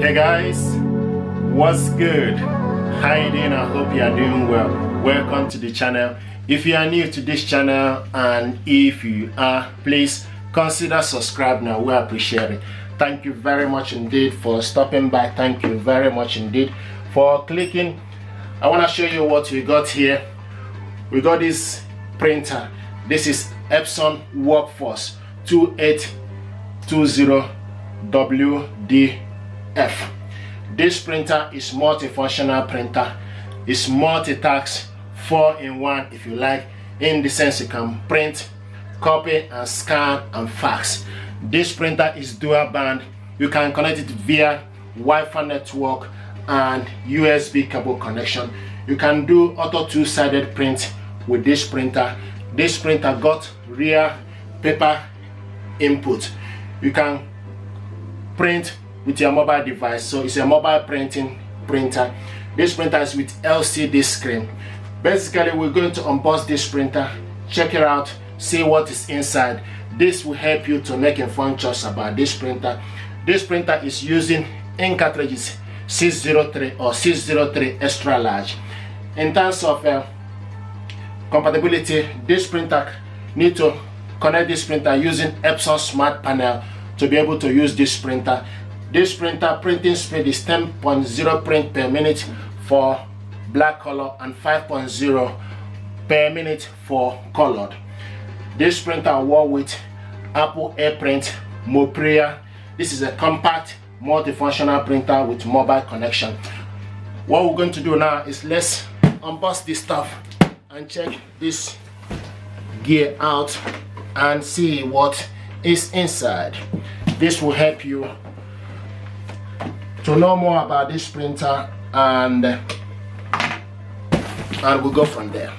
Hey guys, what's good? How you doing? I hope you are doing well. Welcome to the channel. If you are new to this channel, and if you are, please consider subscribe now. We appreciate it. Thank you very much indeed for stopping by. Thank you very much indeed for clicking. I want to show you what we got here. We got this printer. This is Epson Workforce 2820 WDF. This printer is multifunctional printer. It's multitask, 4-in-1 if you like, in the sense you can print, copy and scan and fax. This printer is dual band. You can connect it via Wi-Fi network and USB cable connection. You can do auto two-sided print with this printer. This printer got rear paper input. You can print with your mobile device, so it's a mobile printing printer. This printer is with LCD screen. Basically, we're going to unbox this printer, check it out, see what is inside. This will help you to make informed choice about this printer. This printer is using ink cartridges 603 or 603 extra large. In terms of compatibility, this printer need to connect this printer using Epson Smart panel to be able to use this printer. This printer printing speed is 10.0 print per minute for black color and 5.0 per minute for colored. This printer works with Apple AirPrint Mopria. This is a compact multifunctional printer with mobile connection. What we're going to do now is let's unbox this stuff and check this gear out and see what is inside. This will help you to know more about this printer, and we'll go from there.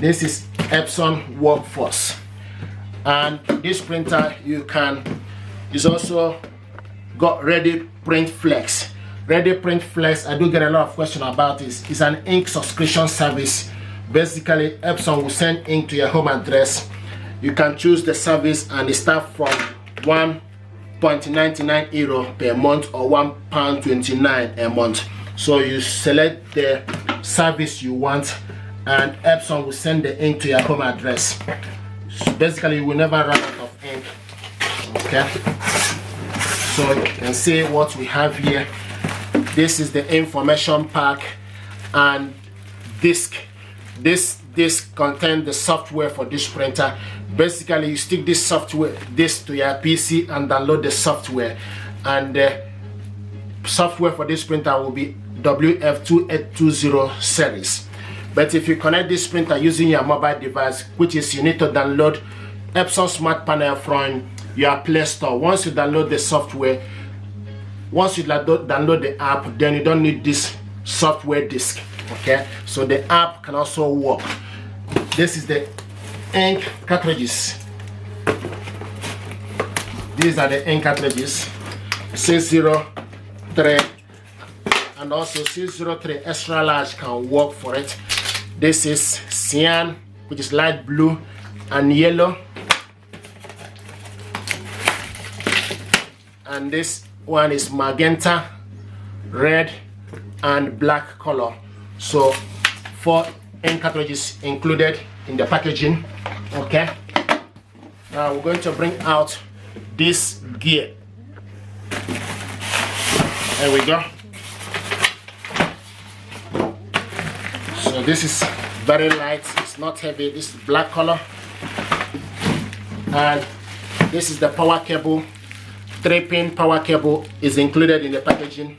This is Epson Workforce, and this printer is also got Ready Print Flex. Ready Print Flex, I do get a lot of questions about this. It's an ink subscription service. Basically, Epson will send ink to your home address. You can choose the service, and it starts from €1.99 per month or £1.29 a month. So you select the service you want, and Epson will send the ink to your home address. So basically, you will never run out of ink. Okay. So you can see what we have here. This is the information pack and disk. This contains the software for this printer. Basically, you stick this software to your PC and download the software, and the software for this printer will be DWF 2820 series. But if you connect this printer using your mobile device, which is you need to download Epson Smart Panel from your Play Store. Once you download the software, once you download the app, then you don't need this software disk. Okay, so the app can also work. This is the ink cartridges. These are the ink cartridges 603, and also 603 extra large can work for it. This is cyan, which is light blue and yellow, and this one is magenta, red and black color. So 4 ink cartridges included in the packaging. Okay, now we're going to bring out this gear. There we go. So this is very light, it's not heavy. This is black color, and this is the power cable. 3-pin power cable is included in the packaging.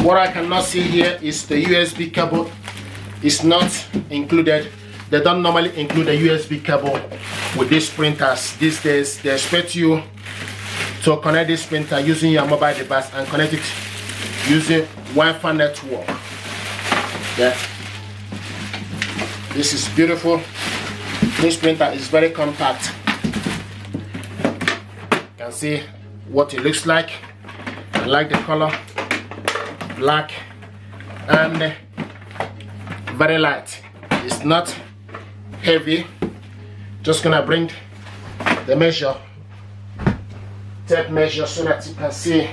What I cannot see here is the USB cable. It's not included. They don't normally include a USB cable with these printers these days. They expect you to connect this printer using your mobile device and connect it using Wi-Fi network. Yeah. This is beautiful. This printer is very compact. You can see what it looks like. I like the color, black, and very light, it's not heavy. Just gonna bring the measure, tape measure, so that you can see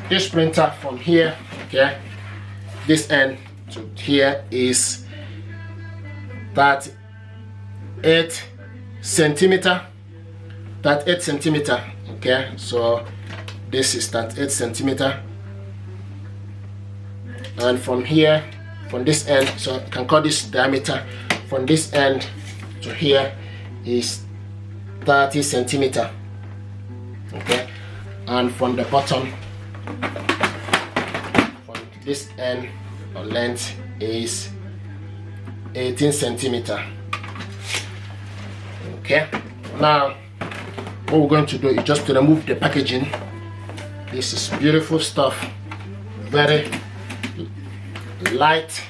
this printer from here, okay, this end to here is 38 centimeter, okay. So this is 38 centimeter, and from here, from this end, so you can call this diameter, from this end to here is 30 centimeter, okay. And from the bottom, from this end or length is 18 centimeter, okay. Now what we're going to do is just to remove the packaging. This is beautiful stuff, very light.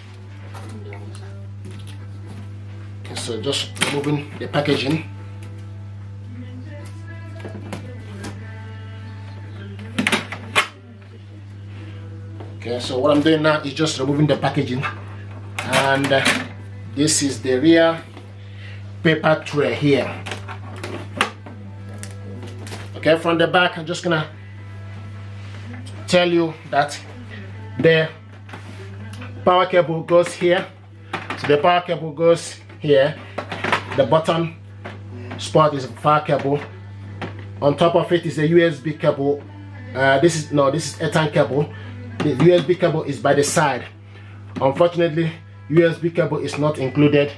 Okay, so just removing the packaging. Okay, so what I'm doing now is just removing the packaging, and this is the rear paper tray here. Okay, from the back, I'm just gonna tell you that the power cable goes here. So the power cable goes here. The bottom spot is a power cable. On top of it is a USB cable. This is Ethernet cable. The USB cable is by the side. Unfortunately, USB cable is not included.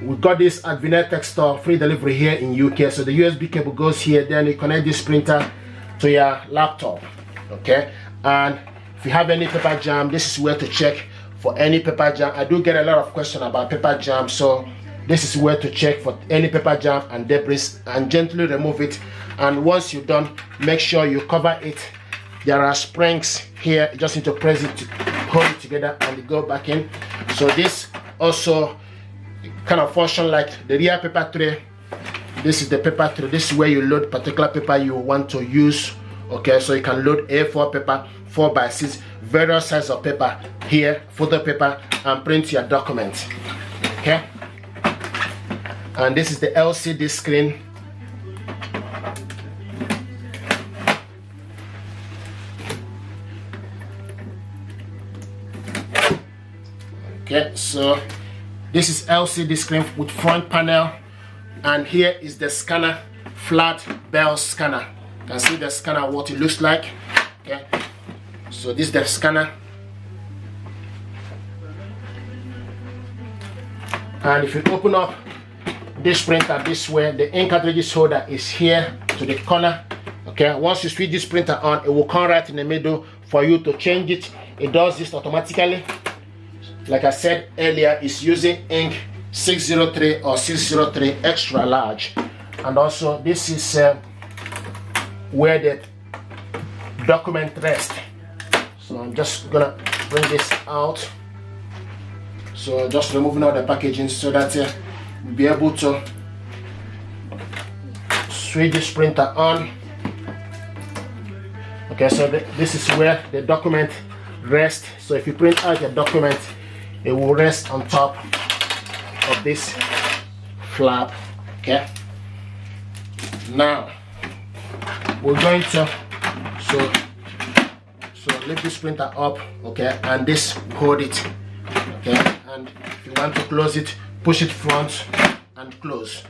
We got this at Vinetech store, free delivery here in UK. So the USB cable goes here, then you connect this printer to your laptop, okay. And if you have any paper jam, this is where to check for any paper jam. I do get a lot of questions about paper jam, so this is where to check for any paper jam and debris, and gently remove it. And once you're done, make sure you cover it. There are springs here, you just need to press it to hold it together and go back in. So this also kind of function like the rear paper tray. This is the paper tray. This is where you load particular paper you want to use, okay. So you can load A4 paper, 4x6, various sizes of paper here, photo paper, and print your document, okay. And this is the LCD screen. Okay, so this is LCD screen with front panel, and here is the scanner, flat bell scanner. You can see the scanner, what it looks like, okay. So this is the scanner, and if you open up this printer this way, the ink cartridges holder is here to the corner, okay. Once you switch this printer on, it will come right in the middle for you to change it. It does this automatically. Like I said earlier, it's using ink 603 or 603 extra large. And also this is where the document rests. So I'm just gonna bring this out. So just removing all the packaging so that we'll be able to switch this printer on. Okay, so this is where the document rests. So if you print out your document, it will rest on top of this flap, okay. Now we're going to so lift this printer up, okay, and this hold it, okay. And if you want to close it, push it front and close,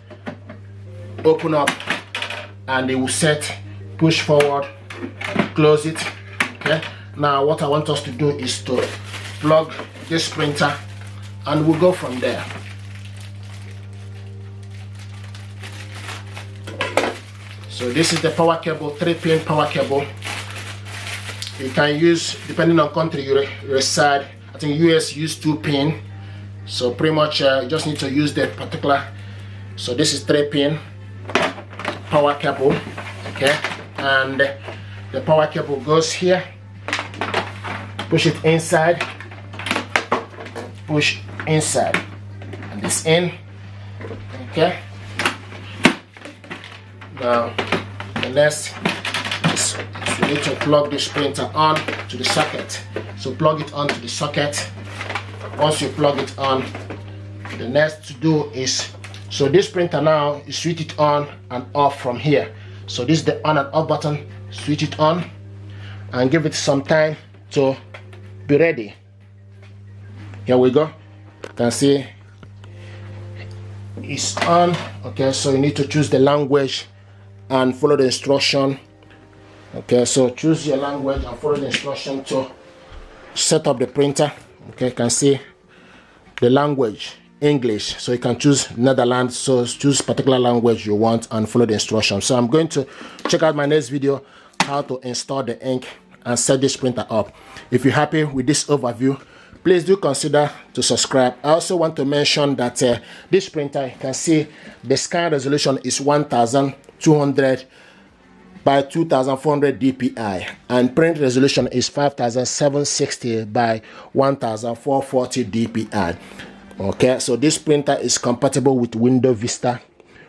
open up, and it will set, push forward, close it, okay. Now what I want us to do is to plug this printer, and we'll go from there. So this is the power cable, 3-pin power cable. You can use, depending on country you reside, I think US use 2-pin. So pretty much you just need to use that particular. So this is 3-pin power cable, okay. And the power cable goes here. Push it inside. Push inside, and this in, okay. Now the next is we need to plug this printer on to the socket. So plug it onto the socket. Once you plug it on, the next to do is, so this printer now, you switch it on and off from here. So this is the on and off button. Switch it on and give it some time to be ready. Here we go. You can see it's on. Okay, so you need to choose the language and follow the instruction. Okay, so choose your language and follow the instruction to set up the printer. Okay, you can see the language, English, so you can choose Netherlands, so choose particular language you want and follow the instructions. So I'm going to check out my next video how to install the ink and set this printer up. If you're happy with this overview, please do consider to subscribe. I also want to mention that this printer, you can see the scan resolution is 1200 by 2400 dpi and print resolution is 5760 by 1440 dpi. Okay, so this printer is compatible with Windows Vista,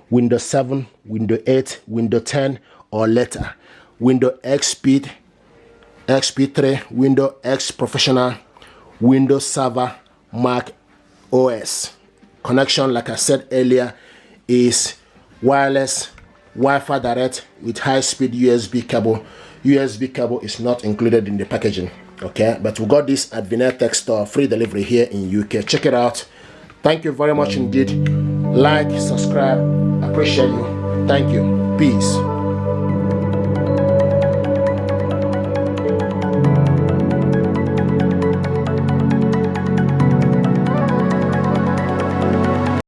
Windows 7, Windows 8, Windows 10 or later, Windows XP, XP3, Windows X Professional, Windows Server, Mac OS. Connection, like I said earlier, is wireless, Wi-Fi direct with high-speed USB cable. USB cable is not included in the packaging. Okay, but we got this at Vinetech store, free delivery here in UK. Check it out. Thank you very much indeed. Like, subscribe, appreciate you. Thank you. Peace.